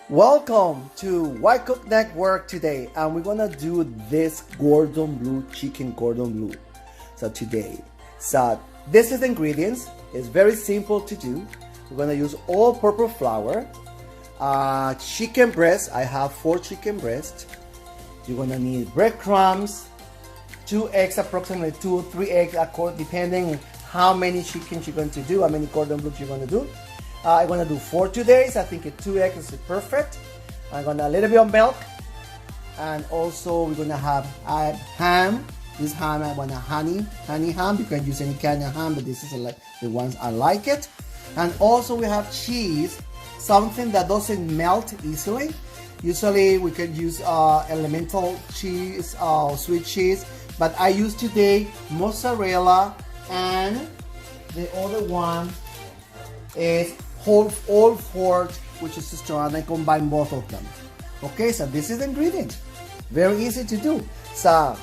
Welcome to Ycook Network today, and we're gonna do this Cordon Bleu chicken Cordon Bleu. This is the ingredients. It's very simple to do. We're gonna use all-purpose flour, chicken breast. I have 4 chicken breasts. You're gonna need breadcrumbs, 2 eggs, approximately 2 or 3 eggs, depending how many chickens you're going to do, how many Cordon Bleus you're gonna do. I'm gonna do 4 today, so I think 2 eggs is perfect. I'm gonna a little bit of milk, and also we're gonna have ham. This ham I want a honey ham. You can use any kind of ham, but this is like the ones I like it. And also we have cheese, something that doesn't melt easily. Usually we can use elemental cheese, sweet cheese, but I use today mozzarella, and the other one is Old Fort, which is strong. I combine both of them. Okay, so this is the ingredient. Very easy to do. So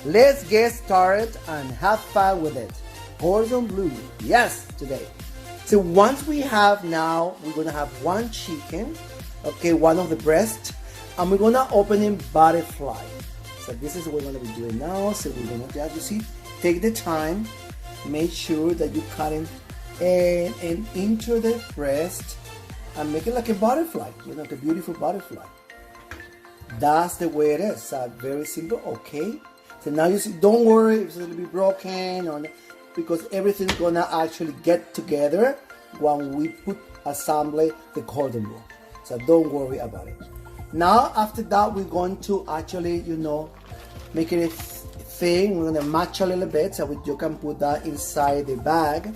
let's get started and have fun with it. Cordon Bleu, yes, today. So once we have now, we're gonna have 1 chicken, okay, 1 of the breast, and we're gonna open in butterfly. So this is what we're gonna be doing now. So we're gonna, as you see, take the time, make sure that you cut in and into the breast and make it like a butterfly, like a beautiful butterfly. That's the way it is. Very simple. Okay, so now you see, don't worry if it's going to be broken, or because everything's gonna actually get together when we assemble the Cordon Bleu, so don't worry about it. Now after that, we're going to actually make it a thing. We're gonna match a little bit, so you can put that inside the bag.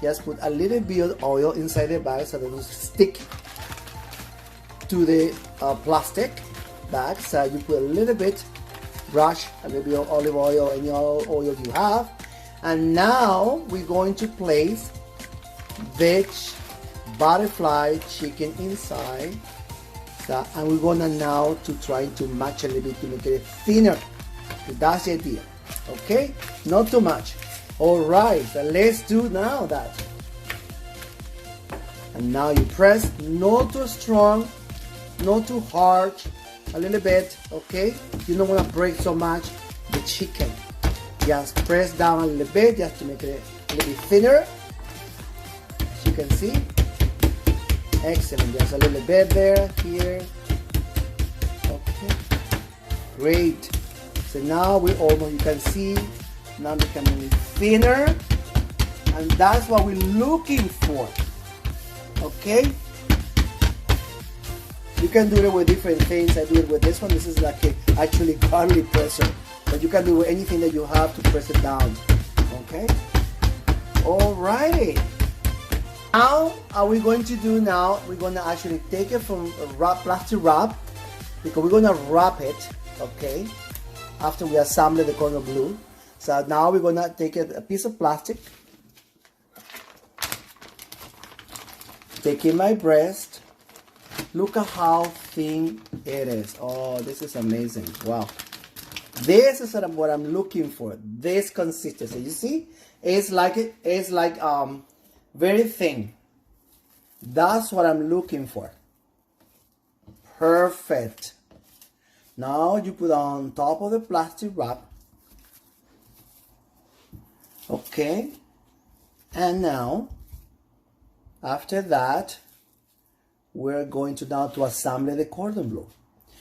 Just put a little bit of oil inside the bag so that it will stick to the plastic bag. So you put a little bit, brush a little bit of olive oil, any oil you have. And now we're going to place the butterfly chicken inside. So, and we're gonna now to try to match a little bit to make it thinner. So that's the idea. Okay, not too much. Alright, so let's do now that. And now you press, not too strong, not too hard, a little bit, okay? You don't want to break so much the chicken. Just press down a little bit just to make it a little bit thinner. As you can see. Excellent, just a little bit there, here. Okay, great. So now we almost, you can see, now becoming thinner, and that's what we're looking for. Okay, you can do it with different things. I do it with this one. This is like actually garlic presser, but you can do anything that you have to press it down. Okay, alrighty. Now are we going to do now? We're going to actually take it from a plastic wrap, because we're going to wrap it. Okay, after we assemble the Cordon Bleu. So now we're going to take a piece of plastic, taking my breast. Look at how thin it is. Oh, this is amazing. Wow. This is what I'm looking for. This consistency. You see? It's like very thin. That's what I'm looking for. Perfect. Now you put on top of the plastic wrap. Okay, and now after that, we're going to now to assemble the Cordon Bleu.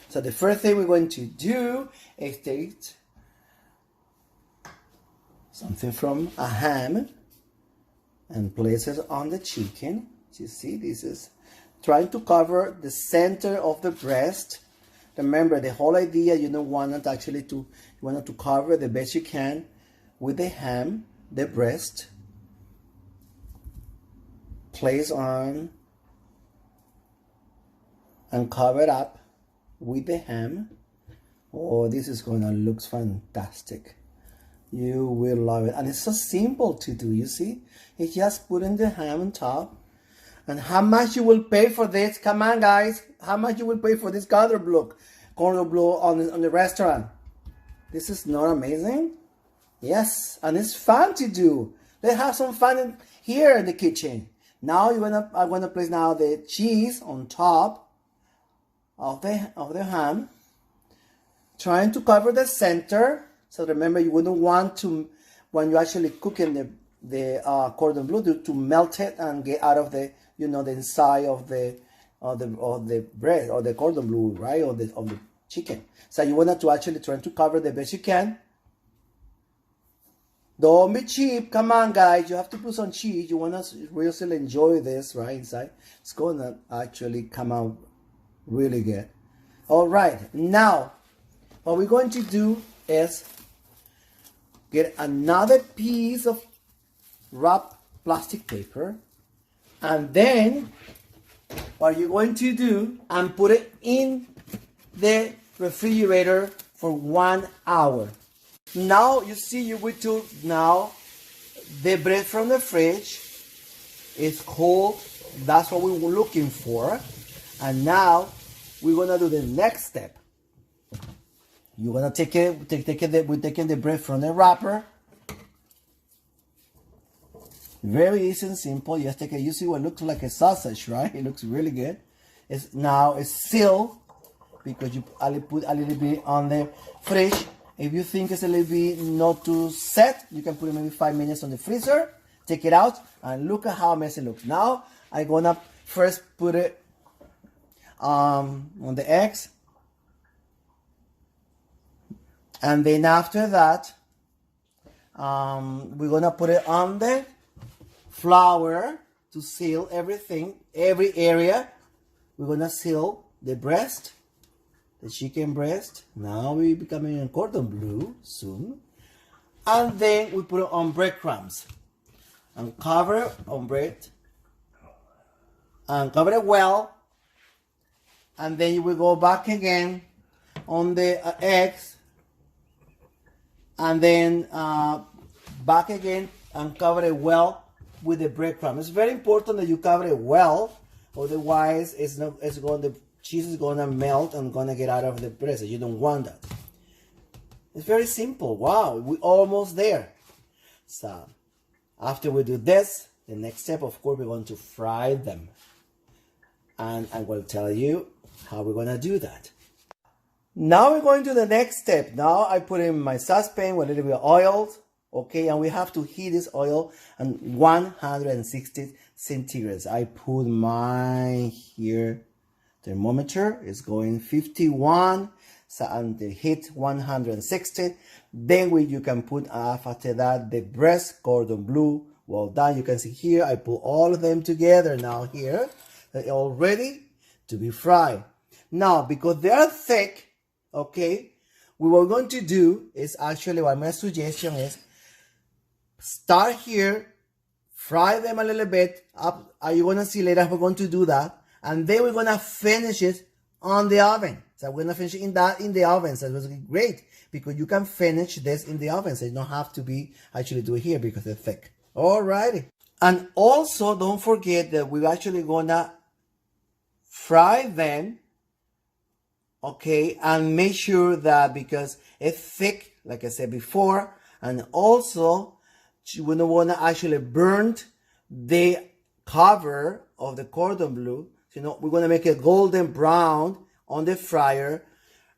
So the first thing we're going to do is take something from a ham and place it on the chicken. You see, this is trying to cover the center of the breast. Remember, the whole idea, you don't want it actually to, you want it to cover the best you can with the ham. The breast, place on and cover it up with the ham. Oh, this is gonna look fantastic. You will love it, and it's so simple to do. You see, it's just putting the ham on top. And how much you will pay for this? Come on, guys, how much you will pay for this Cordon Bleu on the restaurant? This is not amazing. Yes, and it's fun to do. Let's have some fun here in the kitchen. Now I'm gonna place now the cheese on top, of the ham, trying to cover the center. So remember, you wouldn't want to, when you actually cooking the cordon bleu, to melt it and get out of the, you know, the inside of the bread or the cordon bleu, right, or the chicken. So you want to actually try to cover the best you can. Don't be cheap. Come on, guys. You have to put some cheese. You want to really enjoy this, right, inside. It's going to actually come out really good. All right. Now, what we're going to do is get another piece of wrapped plastic paper. And then, what you're going to do, and put it in the refrigerator for 1 hour. Now you see, we took now the bread from the fridge. It's cold. That's what we were looking for. And now we're gonna do the next step. You're gonna we're taking the bread from the wrapper. Very easy and simple. Just take it. You see what looks like a sausage, right? It looks really good. It's sealed because you put a little bit on the fridge. If you think it's a little bit not too set, you can put it maybe 5 minutes on the freezer. Take it out and look at how amazing it looks. Now I'm gonna first put it on the eggs, and then after that we're gonna put it on the flour to seal everything, every area. We're gonna seal the breast, the chicken breast. Now we're becoming a cordon bleu soon. And then we put it on breadcrumbs and cover it on bread and cover it well. And then you will go back again on the eggs, and then back again and cover it well with the breadcrumb. It's very important that you cover it well, otherwise the cheese is gonna melt and gonna get out of the bread. You don't want that. It's very simple. Wow, we're almost there. So after we do this, the next step, of course, we're going to fry them, and I will tell you how we're gonna do that. Now we're going to the next step. Now I put in my saucepan with a little bit of oil. Okay, and we have to heat this oil at 160 centigrades. I put my here thermometer is going 51, so and the heat 160. Then you can put after that the breast cordon bleu. Well done. You can see here I put all of them together now here. They're all ready to be fried. Now because they are thick, okay, what we're going to do is actually what my suggestion is, start here, fry them a little bit up. You're gonna see later we're going to do that, and then we're gonna finish it on the oven. So we're gonna finish it in the oven. So it was great because you can finish this in the oven. So you don't have to be actually do it here because they're thick. Alrighty. And also don't forget that we're actually gonna fry them. Okay, and make sure that because it's thick, like I said before, and also you wouldn't want to actually burn the cover of the cordon bleu. So, we're going to make it golden brown on the fryer,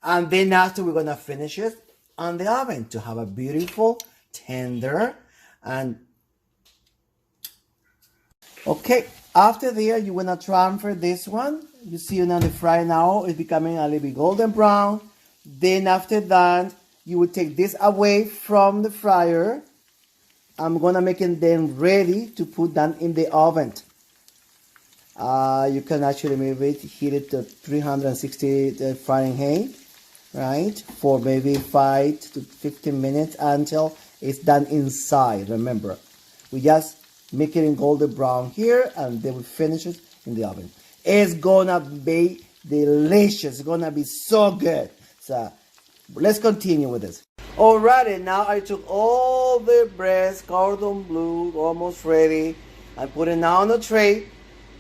and then after we're going to finish it on the oven to have a beautiful, tender, and okay, after there you want to transfer this one. You see now the fry now is becoming a little bit golden brown. Then after that you will take this away from the fryer. I'm gonna make it then ready to put that in the oven. You can actually maybe heat it to 360 Fahrenheit, right, for maybe 5 to 15 minutes until it's done inside. Remember, we just make it in golden brown here, and then we finish it in the oven. It's gonna be delicious. It's gonna be so good. So let's continue with this. Alrighty, now I took all the breast cordon bleu, almost ready. I put it now on the tray,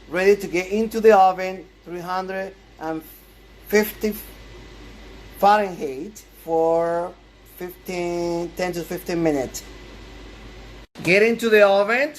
ready to get into the oven, 350 Fahrenheit for 10 to 15 minutes. Get into the oven.